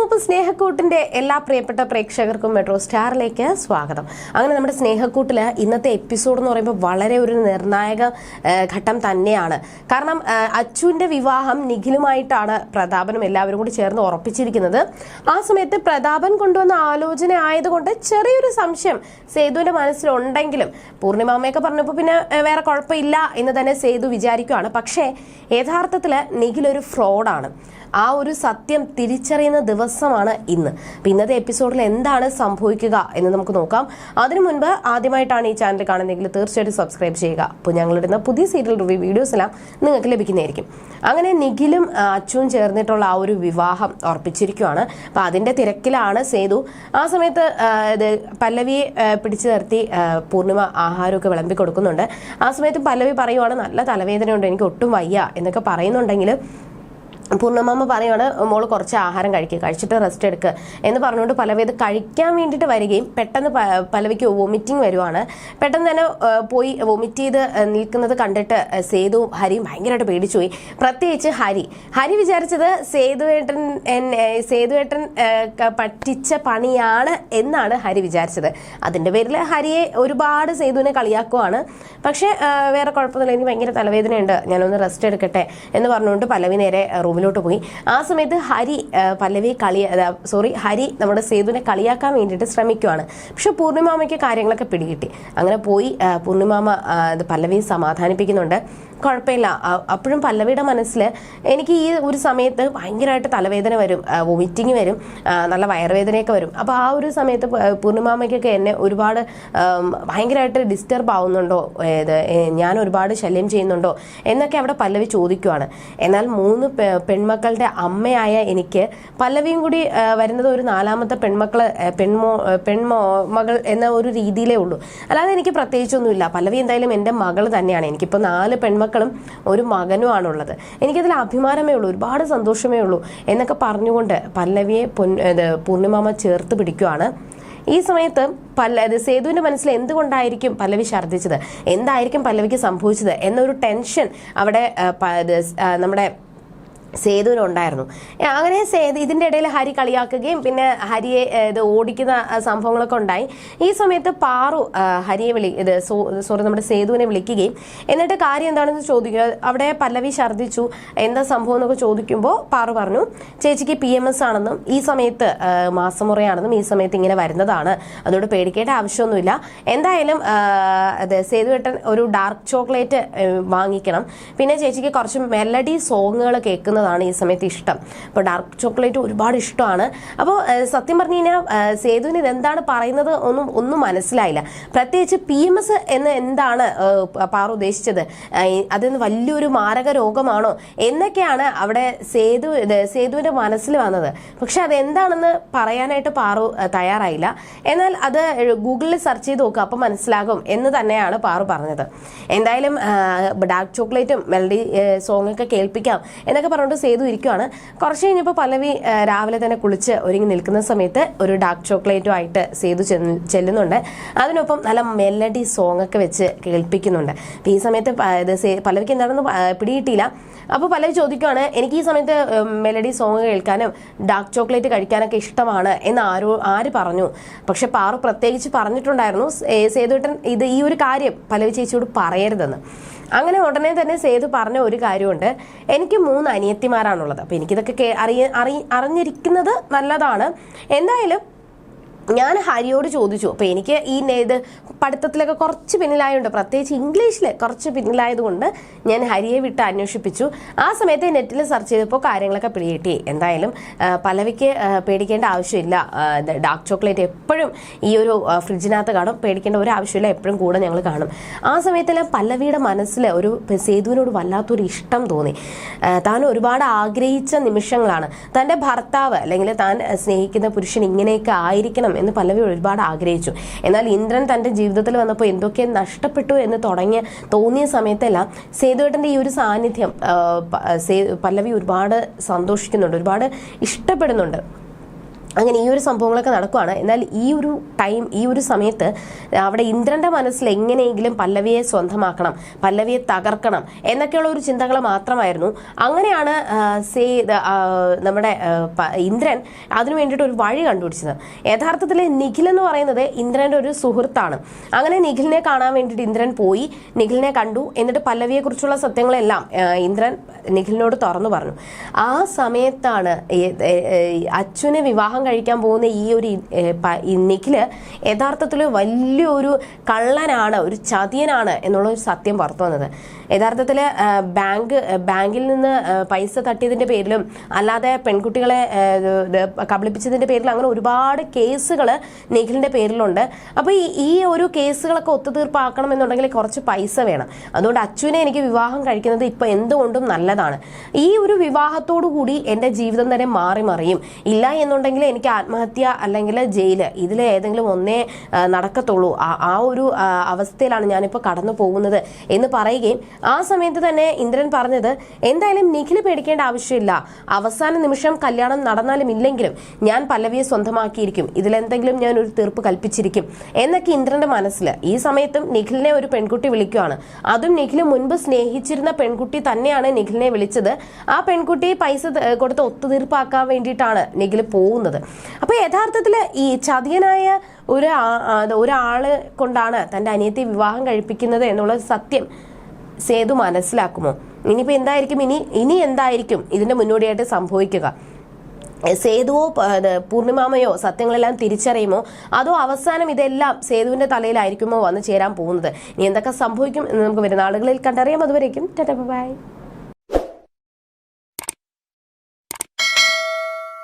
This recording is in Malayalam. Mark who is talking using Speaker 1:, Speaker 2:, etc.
Speaker 1: അപ്പോൾ സ്നേഹക്കൂട്ടിന്റെ എല്ലാ പ്രിയപ്പെട്ട പ്രേക്ഷകർക്കും മെട്രോ സ്റ്റാറിലേക്ക് സ്വാഗതം. അങ്ങനെ നമ്മുടെ സ്നേഹക്കൂട്ടിൽ ഇന്നത്തെ എപ്പിസോഡ് എന്ന് പറയുമ്പോൾ വളരെ ഒരു നിർണായക ഘട്ടം തന്നെയാണ്. കാരണം അച്ചുവിന്റെ വിവാഹം നിഖിലുമായിട്ടാണ് പ്രതാപനും എല്ലാവരും കൂടി ചേർന്ന് ഉറപ്പിച്ചിരിക്കുന്നത്. ആ സമയത്ത് പ്രതാപൻ കൊണ്ടുവന്ന ആലോചന ആയതുകൊണ്ട് ചെറിയൊരു സംശയം സേതുവിന്റെ മനസ്സിലുണ്ടെങ്കിലും പൂർണിമാമയൊക്കെ പറഞ്ഞപ്പോൾ പിന്നെ വേറെ കുഴപ്പമില്ല എന്ന് തന്നെ സേതു വിചാരിക്കുകയാണ്. പക്ഷേ യഥാർത്ഥത്തിൽ നിഖിലൊരു ഫ്രോഡാണ്. ആ ഒരു സത്യം തിരിച്ചറിയുന്ന ദിവസമാണ് ഇന്ന്. ഇന്നത്തെ എപ്പിസോഡിൽ എന്താണ് സംഭവിക്കുക എന്ന് നമുക്ക് നോക്കാം. അതിനു മുൻപ് ആദ്യമായിട്ടാണ് ഈ ചാനൽ കാണുന്നതെങ്കിൽ തീർച്ചയായിട്ടും സബ്സ്ക്രൈബ് ചെയ്യുക. അപ്പോൾ ഞങ്ങളിടുന്ന പുതിയ സീരിയൽ റിവ്യൂ വീഡിയോസ് എല്ലാം നിങ്ങൾക്ക് ലഭിക്കുന്നതായിരിക്കും. അങ്ങനെ നിഖിലും അച്ചുവും ചേർന്നിട്ടുള്ള ആ ഒരു വിവാഹം ഉറപ്പിച്ചിരിക്കുകയാണ്. അപ്പോൾ അതിന്റെ തിരക്കിലാണ് സേതു. ആ സമയത്ത് പല്ലവിയെ പിടിച്ചു നിർത്തി പൂർണിമ ആഹാരമൊക്കെ വിളമ്പി കൊടുക്കുന്നുണ്ട്. ആ സമയത്ത് പല്ലവി പറയുവാണ്, നല്ല തലവേദനയുണ്ട്, എനിക്ക് ഒട്ടും വയ്യ എന്നൊക്കെ പറയുന്നുണ്ടെങ്കിൽ പൂർണ്ണമാമ പറയുവാണ്, മോള് കുറച്ച് ആഹാരം കഴിച്ചിട്ട് റെസ്റ്റ് എടുക്കുക എന്ന് പറഞ്ഞുകൊണ്ട് പല്ലവി അത് കഴിക്കാൻ വേണ്ടിയിട്ട് വരികയും പെട്ടെന്ന് പല്ലവിക്ക് വൊമിറ്റിംഗ് വരുവാണ്. പെട്ടെന്ന് തന്നെ പോയി വൊമിറ്റ് ചെയ്ത് നിൽക്കുന്നത് കണ്ടിട്ട് സേതുവും ഹരിയും ഭയങ്കരമായിട്ട് പേടിച്ചുപോയി. പ്രത്യേകിച്ച് ഹരി വിചാരിച്ചത് സേതുവേട്ടൻ പറ്റിച്ച പണിയാണ് എന്നാണ് ഹരി വിചാരിച്ചത്. അതിന്റെ പേരിൽ ഹരിയെ ഒരുപാട് സേതുവിനെ കളിയാക്കുവാണ്. പക്ഷെ വേറെ കുഴപ്പമൊന്നുമില്ല, എനിക്ക് ഭയങ്കര തലവേദനയുണ്ട്, ഞാനൊന്ന് റെസ്റ്റ് എടുക്കട്ടെ എന്ന് പറഞ്ഞുകൊണ്ട് പല്ലവി നേരെ റൂമിലോട്ട് പോയി. ആ സമയത്ത് ഹരി നമ്മുടെ സേതുവിനെ കളിയാക്കാൻ വേണ്ടിയിട്ട് ശ്രമിക്കുവാണ്. പക്ഷെ പൂർണിമാമയ്ക്ക് കാര്യങ്ങളൊക്കെ പിടികിട്ടി. അങ്ങനെ പോയി പൂർണിമാമ പല്ലവിയെ സമാധാനിപ്പിക്കുന്നുണ്ട്. കുഴപ്പമില്ല. അപ്പോഴും പല്ലവിയുടെ മനസ്സിൽ എനിക്ക് ഈ ഒരു സമയത്ത് ഭയങ്കരമായിട്ട് തലവേദന വരും, വൊമിറ്റിങ് വരും, നല്ല വയറുവേദനയൊക്കെ വരും. അപ്പോൾ ആ ഒരു സമയത്ത് പൂർണിമാമയ്ക്കൊക്കെ എന്നെ ഒരുപാട് ഭയങ്കരമായിട്ട് ഡിസ്റ്റർബ് ആവുന്നുണ്ടോ, ഞാൻ ഒരുപാട് ശല്യം ചെയ്യുന്നുണ്ടോ എന്നൊക്കെ അവിടെ പല്ലവി ചോദിക്കുവാണ്. എന്നാൽ 3 പെൺമക്കളുടെ അമ്മയായ എനിക്ക് പല്ലവിയും കൂടി വരുന്നത് ഒരു 4ാമത്തെ പെൺമകൾ എന്ന ഒരു രീതിയിലേ ഉള്ളൂ. അല്ലാതെ എനിക്ക് പ്രത്യേകിച്ചൊന്നുമില്ല. പല്ലവി എന്തായാലും എൻ്റെ മകൾ തന്നെയാണ്. എനിക്കിപ്പോൾ 4 പെൺമക്കളും ഒരു മകനുമാണുള്ളത്. എനിക്കതിൽ അഭിമാനമേ ഉള്ളൂ, ഒരുപാട് സന്തോഷമേ ഉള്ളൂ എന്നൊക്കെ പറഞ്ഞുകൊണ്ട് പല്ലവിയെ പൂർണിമാമ ചേർത്ത് പിടിക്കുവാണ്. ഈ സമയത്ത് സേതുവിന്റെ മനസ്സിൽ എന്തുകൊണ്ടായിരിക്കും പല്ലവി ഛർദ്ദിച്ചത്, എന്തായിരിക്കും പല്ലവിക്ക് സംഭവിച്ചത് എന്നൊരു ടെൻഷൻ അവിടെ നമ്മുടെ സേതുവിനുണ്ടായിരുന്നു. അങ്ങനെ ഇതിന്റെ ഇടയിൽ ഹരി കളിയാക്കുകയും പിന്നെ ഹരിയെ ഓടിക്കുന്ന സംഭവങ്ങളൊക്കെ ഉണ്ടായി. ഈ സമയത്ത് പാറു നമ്മുടെ സേതുവിനെ വിളിക്കുകയും എന്നിട്ട് കാര്യം എന്താണെന്ന് ചോദിക്കുക. അവിടെ പല്ലവി ഛർദ്ദിച്ചു, എന്താ സംഭവം എന്നൊക്കെ ചോദിക്കുമ്പോൾ പാറു പറഞ്ഞു, ചേച്ചിക്ക് PMS ആണെന്നും ഈ സമയത്ത് മാസമുറയാണെന്നും ഈ സമയത്ത് ഇങ്ങനെ വരുന്നതാണ്, അതുകൊണ്ട് പേടിക്കേണ്ട ആവശ്യമൊന്നുമില്ല. എന്തായാലും സേതുവേട്ടൻ ഒരു ഡാർക്ക് ചോക്ലേറ്റ് വാങ്ങിക്കണം, പിന്നെ ചേച്ചിക്ക് കുറച്ച് മെലഡി സോങ്ങുകൾ കേൾക്കുന്നതാണ് ഈ സമയത്ത് ഇഷ്ടം. അപ്പോൾ ഡാർക്ക് ചോക്ലേറ്റ് ഒരുപാട് ഇഷ്ടമാണ്. അപ്പോൾ സത്യം പറഞ്ഞു കഴിഞ്ഞാൽ സേതുവിന് ഇതെന്താണ് പറയുന്നത് ഒന്നും മനസ്സിലായില്ല. പ്രത്യേകിച്ച് PMS എന്ന് എന്താണ് പാറു ഉദ്ദേശിച്ചത്, അതിന് വലിയൊരു മാരക രോഗമാണോ എന്നൊക്കെയാണ് അവിടെ സേതുവിന്റെ മനസ്സിൽ വന്നത്. പക്ഷെ അതെന്താണെന്ന് പറയാനായിട്ട് പാറു തയ്യാറായില്ല. എന്നാൽ അത് ഗൂഗിളിൽ സെർച്ച് ചെയ്ത് നോക്കുക, അപ്പം മനസ്സിലാകും എന്ന് തന്നെയാണ് പാറു പറഞ്ഞത്. എന്തായാലും ഡാർക്ക് ചോക്ലേറ്റും മെലഡി സോങ് ഒക്കെ കേൾപ്പിക്കാം എന്നൊക്കെ പറഞ്ഞുകൊണ്ട് സേതു ഇരിക്കുവാണ്. കുറച്ച് കഴിഞ്ഞപ്പോൾ പല്ലവി രാവിലെ തന്നെ കുളിച്ച് ഒരുങ്ങി നിൽക്കുന്ന സമയത്ത് ഒരു ഡാർക്ക് ചോക്ലേറ്റും ആയിട്ട് സേതു ചെല്ലുന്നുണ്ട്. അതിനൊപ്പം നല്ല മെലഡി സോങ് ഒക്കെ വെച്ച് കേൾപ്പിക്കുന്നുണ്ട്. ഈ സമയത്ത് പല്ലവിക്ക് എന്താണെന്ന് പിടികിട്ടിയില്ല. അപ്പോൾ പല്ലവി ചോദിക്കുകയാണ്, എനിക്ക് ഈ സമയത്ത് മെലഡി സോങ് കേൾക്കാനും ഡാർക്ക് ചോക്ലേറ്റ് കഴിക്കാനൊക്കെ ഇഷ്ടമാണ് എന്ന് ആര് പറഞ്ഞു? പക്ഷെ പാറു പ്രത്യേകിച്ച് പറഞ്ഞിട്ടുണ്ടായിരുന്നു സേതുവേട്ടൻ ഈ ഒരു കാര്യം പല്ലവി ചേച്ചിയോട് പറയരുതെന്ന്. അങ്ങനെ ഉടനെ തന്നെ സേതു പറഞ്ഞ ഒരു കാര്യമുണ്ട്, എനിക്ക് 3 അനിയത്തിമാരാണുള്ളത്. അപ്പോൾ എനിക്കിതൊക്കെ അറിഞ്ഞിരിക്കുന്നത് നല്ലതാണ്. എന്തായാലും ഞാൻ ഹരിയോട് ചോദിച്ചു. അപ്പോൾ എനിക്ക് പഠിത്തത്തിലൊക്കെ കുറച്ച് പിന്നിലായതുകൊണ്ട്, പ്രത്യേകിച്ച് ഇംഗ്ലീഷിൽ കുറച്ച് പിന്നിലായതുകൊണ്ട് ഞാൻ ഹരിയെ വിട്ട് അന്വേഷിപ്പിച്ചു. ആ സമയത്ത് നെറ്റിൽ സെർച്ച് ചെയ്തപ്പോൾ കാര്യങ്ങളൊക്കെ പിടികിട്ടി. എന്തായാലും പല്ലവിക്ക് പേടിക്കേണ്ട ആവശ്യമില്ല, ഡാർക്ക് ചോക്ലേറ്റ് എപ്പോഴും ഈ ഒരു ഫ്രിഡ്ജിനകത്ത് കാണും, പേടിക്കേണ്ട ഒരു ആവശ്യമില്ല, എപ്പോഴും കൂടെ ഞങ്ങൾ കാണും. ആ സമയത്തെല്ലാം പല്ലവിയുടെ മനസ്സിൽ ഒരു സേതുവിനോട് വല്ലാത്തൊരു ഇഷ്ടം തോന്നി. താൻ ഒരുപാട് ആഗ്രഹിച്ച നിമിഷങ്ങളാണ്. തൻ്റെ ഭർത്താവ് അല്ലെങ്കിൽ താൻ സ്നേഹിക്കുന്ന പുരുഷൻ ഇങ്ങനെയൊക്കെ ആയിരിക്കണം എന്ന് പല്ലവി ഒരുപാട് ആഗ്രഹിച്ചു. എന്നാൽ ഇന്ദ്രൻ തന്റെ ജീവിതത്തിൽ വന്നപ്പോൾ എന്തൊക്കെ നഷ്ടപ്പെട്ടു എന്ന് തോന്നിയ സമയത്തെല്ലാം സേതുവേട്ടന്റെ ഈ ഒരു സാന്നിധ്യം പല്ലവി ഒരുപാട് സന്തോഷിക്കുന്നുണ്ട്, ഒരുപാട് ഇഷ്ടപ്പെടുന്നുണ്ട്. അങ്ങനെ ഈ ഒരു സംഭവങ്ങളൊക്കെ നടക്കുകയാണ്. എന്നാൽ ഈ ഒരു സമയത്ത് അവിടെ ഇന്ദ്രന്റെ മനസ്സിൽ എങ്ങനെയെങ്കിലും പല്ലവിയെ സ്വന്തമാക്കണം, പല്ലവിയെ തകർക്കണം എന്നൊക്കെയുള്ള ഒരു ചിന്തകൾ മാത്രമായിരുന്നു. അങ്ങനെയാണ് നമ്മുടെ ഇന്ദ്രൻ അതിനു വേണ്ടിയിട്ട് ഒരു വഴി കണ്ടുപിടിച്ചത്. യഥാർത്ഥത്തിൽ നിഖിൽ എന്ന് പറയുന്നത് ഇന്ദ്രന്റെ ഒരു സുഹൃത്താണ്. അങ്ങനെ നിഖിലിനെ കാണാൻ വേണ്ടിയിട്ട് ഇന്ദ്രൻ പോയി, നിഖിലിനെ കണ്ടു. എന്നിട്ട് പല്ലവിയെ കുറിച്ചുള്ള സത്യങ്ങളെല്ലാം ഇന്ദ്രൻ നിഖിലിനോട് തുറന്നു പറഞ്ഞു. ആ സമയത്താണ് അച്ഛനെ വിവാഹം കഴിക്കാൻ പോകുന്ന ഈ നിഖില് യഥാർത്ഥത്തിൽ വലിയൊരു കള്ളനാണ്, ഒരു ചതിയനാണ് എന്നുള്ള ഒരു സത്യം പുറത്തു വന്നത്. യഥാർത്ഥത്തിൽ ബാങ്കിൽ നിന്ന് പൈസ തട്ടിയതിന്റെ പേരിലും അല്ലാതെ പെൺകുട്ടികളെ കബളിപ്പിച്ചതിന്റെ പേരിലും അങ്ങനെ ഒരുപാട് കേസുകൾ നിഖിലിന്റെ പേരിലുണ്ട്. അപ്പൊ ഈ ഒരു കേസുകളൊക്കെ ഒത്തുതീർപ്പാക്കണം എന്നുണ്ടെങ്കിൽ കുറച്ച് പൈസ വേണം. അതുകൊണ്ട് അച്ഛനെ എനിക്ക് വിവാഹം കഴിക്കുന്നത് ഇപ്പൊ എന്തുകൊണ്ടും നല്ലതാണ്. ഈ ഒരു വിവാഹത്തോടു കൂടി എന്റെ ജീവിതം തന്നെ മാറി മറിയും. ഇല്ല എന്നുണ്ടെങ്കിൽ എനിക്ക് ആത്മഹത്യ അല്ലെങ്കിൽ ജയില്, ഇതിൽ ഏതെങ്കിലും ഒന്നേ നടക്കത്തുള്ളൂ. ആ ഒരു അവസ്ഥയിലാണ് ഞാനിപ്പോൾ കടന്നു പോകുന്നത് എന്ന് പറയുകയും ആ സമയത്ത് തന്നെ ഇന്ദ്രൻ പറഞ്ഞത്, എന്തായാലും നിഖിൽ പേടിക്കേണ്ട ആവശ്യമില്ല, അവസാന നിമിഷം കല്യാണം നടന്നാലും ഇല്ലെങ്കിലും ഞാൻ പല്ലവിയെ സ്വന്തമാക്കിയിരിക്കും, ഇതിലെന്തെങ്കിലും ഞാൻ ഒരു തീർപ്പ് കൽപ്പിച്ചിരിക്കും എന്നൊക്കെ ഇന്ദ്രന്റെ മനസ്സിൽ. ഈ സമയത്തും നിഖിലിനെ ഒരു പെൺകുട്ടി വിളിക്കുകയാണ്. അതും നിഖിൽ മുൻപ് സ്നേഹിച്ചിരുന്ന പെൺകുട്ടി തന്നെയാണ് നിഖിലിനെ വിളിച്ചത്. ആ പെൺകുട്ടി പൈസ കൊടുത്ത് ഒത്തുതീർപ്പാക്കാൻ വേണ്ടിയിട്ടാണ് നിഖിൽ പോകുന്നത്. അപ്പൊ യഥാർത്ഥത്തിൽ ഈ ചതിയനായ ഒരാള് കൊണ്ടാണ് തന്റെ അനിയത്തെ വിവാഹം കഴിപ്പിക്കുന്നത് എന്നുള്ള സത്യം സേതു മനസ്സിലാക്കുമോ? ഇനിയിപ്പോ എന്തായിരിക്കും ഇനി എന്തായിരിക്കും ഇതിന്റെ മുന്നോടിയായിട്ട് സംഭവിക്കുക? സേതുവോ പൂർണിമാമയോ സത്യങ്ങളെല്ലാം തിരിച്ചറിയുമോ, അതോ അവസാനം ഇതെല്ലാം സേതുവിന്റെ തലയിലായിരിക്കുമോ വന്നു ചേരാൻ പോകുന്നത്? ഇനി എന്തൊക്കെ സംഭവിക്കും എന്ന് നമുക്ക് വരുന്ന ആളുകളിൽ കണ്ടറിയാം. അതുവരേക്കും ടാറ്റാ ബൈ.